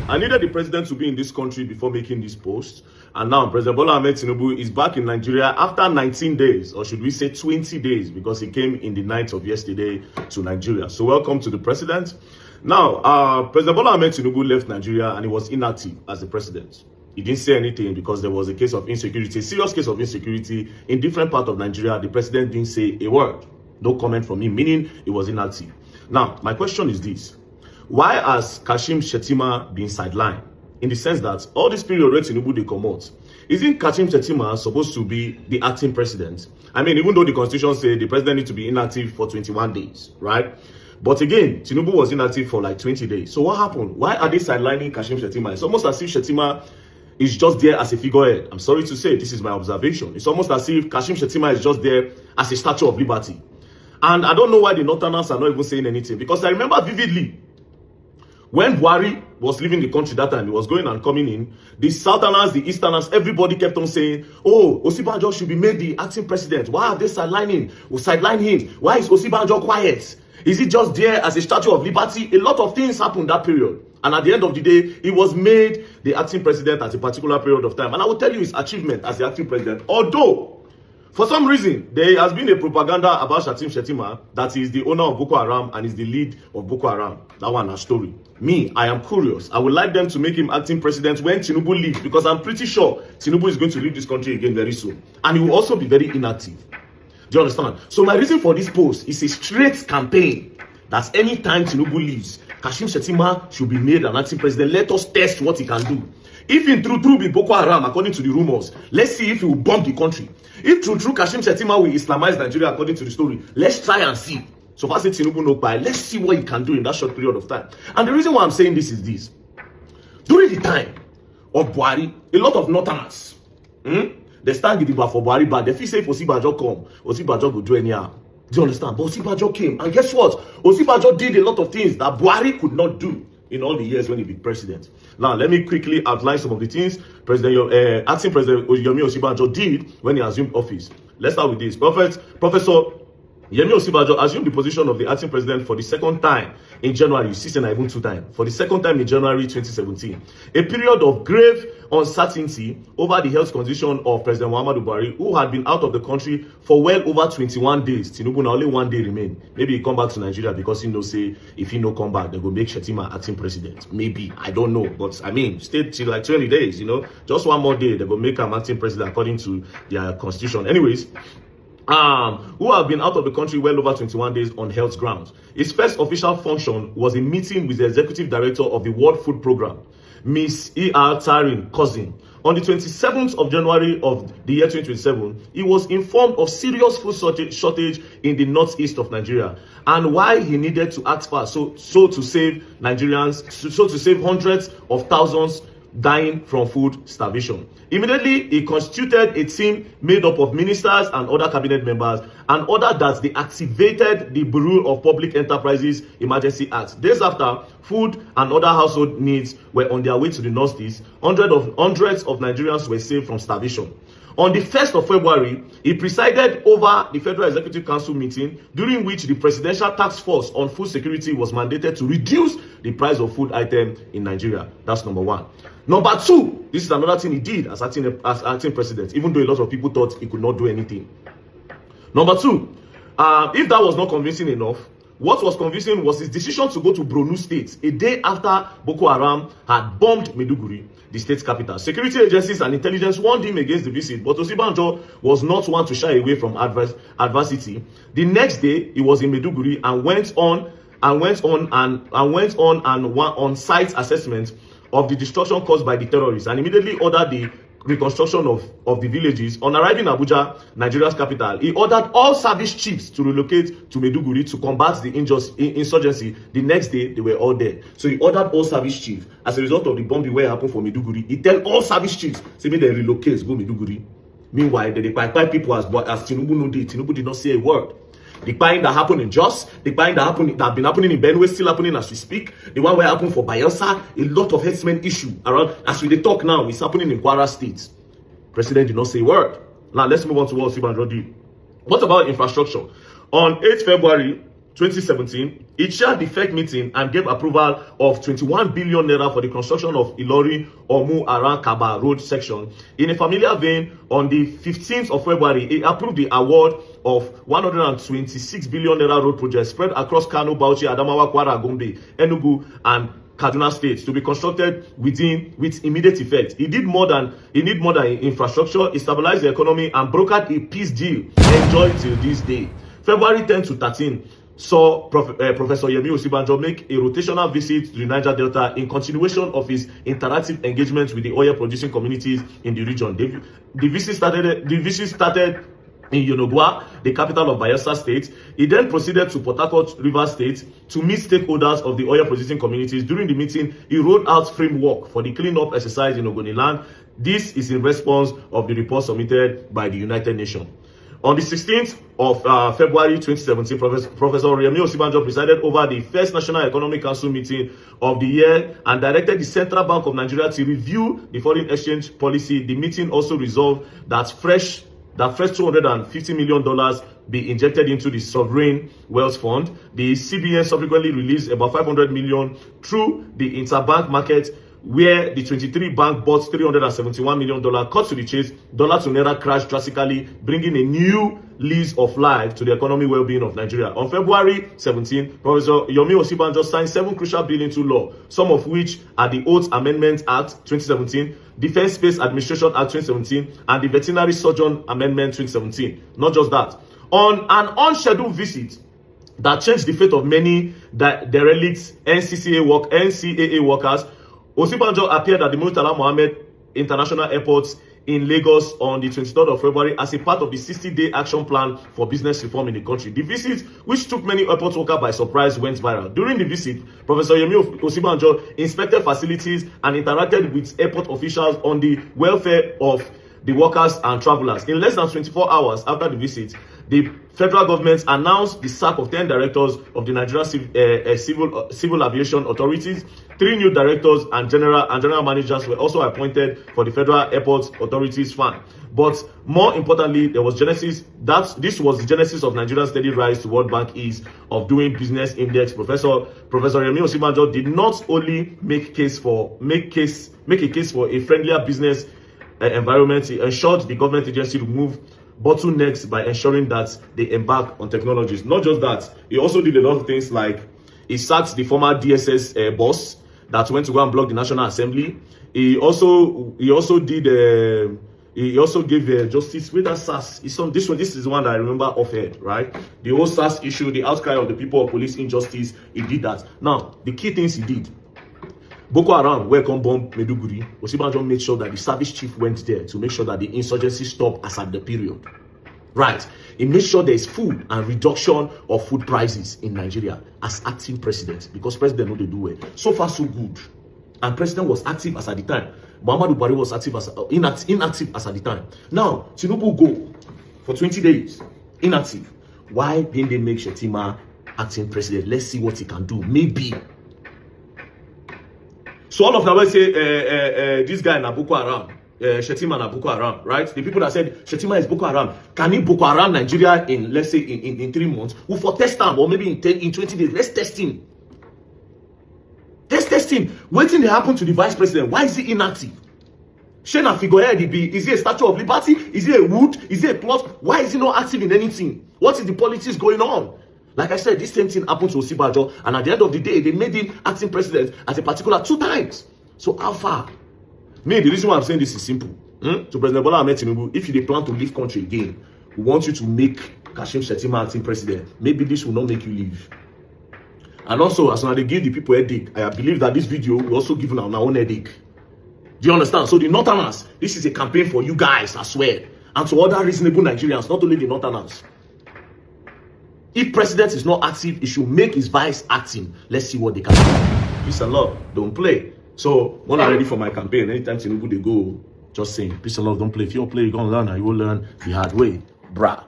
I needed the president to be in this country before making this post. And now President Bola Ahmed Tinubu is back in Nigeria after 19 days, or should we say 20 days, because he came in the night of yesterday to Nigeria. So welcome to the president. Now, President Bola Ahmed Tinubu left Nigeria and he was inactive as the president. He didn't say anything because there was a case of insecurity, a serious case of insecurity in different parts of Nigeria. The president didn't say a word. No comment from him, meaning he was inactive. Now, my question is this. Why has Kashima Shettima been sidelined? In the sense that all this period where Tinubu they come out, isn't Kashima Shettima supposed to be the acting president? I mean, even though the constitution says the president needs to be inactive for 21 days, right? But again, Tinubu was inactive for like 20 days. So what happened? Why are they sidelining Kashima Shettima? It's almost as if Shettima is just there as a figurehead. I'm sorry to say, this is my observation. It's almost as if Kashima Shettima is just there as a statue of liberty. And I don't know why the Northerners are not even saying anything. Because I remember vividly, when Buhari was leaving the country that time, he was going and coming in, the Southerners, the Easterners, everybody kept on saying, oh, Osibanjo should be made the acting president. Why are they sidelining? We'll sideline him. Why is Osibanjo quiet? Is he just there as a statue of liberty? A lot of things happened that period. And at the end of the day, he was made the acting president at a particular period of time. And I will tell you his achievement as the acting president. Although, for some reason, there has been a propaganda about Kashima Shettima that he is the owner of Boko Haram and is the lead of Boko Haram. That one, a story. Me, I am curious. I would like them to make him acting president when Tinubu leaves, because I'm pretty sure Tinubu is going to leave this country again very soon. And he will also be very inactive. Do you understand? So my reason for this post is a straight campaign that anytime Tinubu leaves, Kashima Shettima should be made an acting president. Let us test what he can do. If in true be Boko Haram, according to the rumors, let's see if he will bomb the country. If true Kashima Shettima will Islamize Nigeria according to the story, let's try and see. So far say Tinubu no buy, let's see what he can do in that short period of time. And the reason why I'm saying this is this. During the time of Buhari, a lot of Northerners, they stand gidigba for Buhari, but they feel say if Osibanjo come, Osibanjo will do anyhow. Do you understand? But Osibanjo came, and guess what? Osibanjo did a lot of things that Buhari could not do in all the years when he was president. Now, let me quickly outline some of the things acting President Yemi Osibanjo did when he assumed office. Let's start with this. Professor Yemi Osibanjo assumed the position of the acting president for the second time in January, even 2 times, for the second time in January 2017. A period of grave uncertainty over the health condition of President Muhammadu Buhari, who had been out of the country for well over 21 days. Tinubu now only 1 day remain. Maybe he come back to Nigeria because he know say if he no come back, they go make Shettima acting president. Maybe, I don't know. But I mean, stay till like 20 days, you know. Just 1 more day, they go make him acting president according to their constitution. Anyways, who have been out of the country well over 21 days on health grounds. His first official function was a meeting with the executive director of the World Food Programme, Ms. E.R. Tarin Cousin. On the 27th of January of the year 2027, he was informed of serious food shortage in the northeast of Nigeria and why he needed to act fast, so to save Nigerians, so to save hundreds of thousands dying from food starvation. Immediately, he constituted a team made up of ministers and other cabinet members and ordered that they activated the Bureau of Public Enterprises Emergency Act. Days after, food and other household needs were on their way to the northeast. Hundreds of Nigerians were saved from starvation. On the 1st of February, he presided over the Federal Executive Council meeting, during which the Presidential Task Force on Food Security was mandated to reduce the price of food items in Nigeria. That's number 1. Number 2, this is another thing he did as acting president, even though a lot of people thought he could not do anything. Number 2, if that was not convincing enough, what was convincing was his decision to go to Borno State a day after Boko Haram had bombed Maiduguri, the state's capital. Security agencies and intelligence warned him against the visit, but Osibanjo was not one to shy away from adversity. The next day, he was in Maiduguri and went on site assessment of the destruction caused by the terrorists and immediately ordered the reconstruction of the villages. On arriving in Abuja, Nigeria's capital, he ordered all service chiefs to relocate to Maiduguri to combat the insurgency. The next day, they were all there. So he ordered all service chiefs. As a result of the bombing where happened for Maiduguri, he tell all service chiefs, say, may they relocate, go Maiduguri. Meanwhile, they pipe people as Tinubu no did. Tinubu did not say a word. The buying that happened in Jos, the buying that have been happening in Benue, still happening as we speak. The one where happened for Bayelsa, a lot of herdsmen issue around. As we talk now, it's happening in Kwara State. President did not say a word. Now let's move on to what Osibanjo did. What about infrastructure? On 8th February, 2017, it chaired the FEC meeting and gave approval of 21 billion naira for the construction of Ilori-Omu Aran Kaba road section. In a familiar vein, on the 15th of February, it approved the award of 126 billion naira road projects spread across Kano, Bauchi, Adamawa, Kwara, Gombe, Enugu, and Kaduna states to be constructed with immediate effect. It need more than infrastructure. It stabilized the economy and brokered a peace deal enjoyed till this day. February 10 to 13 saw Professor Yemi Osinbajo make a rotational visit to the Niger Delta in continuation of his interactive engagement with the oil producing communities in the region. The visit started in Yonogwa, the capital of Bayelsa State. He then proceeded to Port Harcourt, Rivers State, to meet stakeholders of the oil-producing communities. During the meeting, he rolled out framework for the clean-up exercise in Ogoniland. This is in response of the report submitted by the United Nations. On the 16th of February 2017, Professor Yemi Osinbajo presided over the first National Economic Council meeting of the year and directed the Central Bank of Nigeria to review the foreign exchange policy. The meeting also resolved that fresh $250 million be injected into the sovereign wealth fund. The CBN subsequently released about 500 million through the interbank market, where the 23 bank bought $371 million. Cut to the chase, dollar to naira crashed drastically, bringing a new lease of life to the economic well-being of Nigeria. On February 17, Professor Yomi Osinbajo signed 7 crucial bills into law, some of which are the Oath Amendment Act 2017, Defense Space Administration Act 2017, and the Veterinary Surgeon Amendment 2017. Not just that. On an unscheduled visit that changed the fate of many derelict NCAA workers, Osinbajo appeared at the Murtala Mohammed International Airport in Lagos on the 23rd of February as a part of the 60-day action plan for business reform in the country. The visit, which took many airport workers by surprise, went viral. During the visit, Professor Yemi Osinbajo inspected facilities and interacted with airport officials on the welfare of the workers and travelers. In less than 24 hours after the visit, the federal government announced the sack of 10 directors of the Nigeria Civil Aviation Authorities. 3 new directors and general managers were also appointed for the Federal Airport Authorities fund. But more importantly, this was the genesis of Nigeria's steady rise to World Bank ease of doing business index. Professor Yemi Osinbajo did not only make a case for a friendlier business environment. He ensured the government agency remove bottlenecks by ensuring that they embark on technologies. Not just that, he also did a lot of things, like he sacked the former DSS boss that went to go and block the National Assembly. He also gave justice with that SARS. This is the one that I remember offhand, right? The whole SARS issue, the outcry of the people of police injustice, he did that. Now, the key things he did: Boko Haram welcome bomb Maiduguri. Osinbajo made sure that the service chief went there to make sure that the insurgency stopped as at the period. Right. He made sure there is food and reduction of food prices in Nigeria as acting president, because president know they do it. So far, so good. And president was active as at the time. Muhammadu Buhari was active as inactive as at the time. Now, Tinubu go for 20 days inactive. Why didn't they make Shettima acting president? Let's see what he can do. Maybe. So all of them will say this guy na Boko Haram, Shettima na Boko Haram, right? The people that said Shettima is Boko Haram, can he Boko Haram Nigeria in, let's say, in 3 months? We'll for test him, or maybe in 20 days. Let's test him. Let's test him. Waiting to happen to the vice president. Why is he inactive? Shena figurehead, is he a Statue of Liberty? Is he a wood? Is he a plot? Why is he not active in anything? What is the politics going on? Like I said, this same thing happened to Osinbajo, and at the end of the day, they made him acting president at a particular 2 times. So how far? Me, the reason why I'm saying this is simple. To President Bola Ahmed Tinubu, if you plan to leave country again, we want you to make Kashima Shettima acting president. Maybe this will not make you leave. And also, as they give the people a headache, I believe that this video will also give them our own headache. Do you understand? So the Northerners, this is a campaign for you guys, I swear, and to other reasonable Nigerians, not only the Northerners. If president is not active, he should make his vice acting. Let's see what they can do. Peace and love, don't play. So, when I'm ready for my campaign, anytime Tinubu they go, just saying, peace and love, don't play. If you don't play, you're going to learn, and you will learn the hard way. Brah.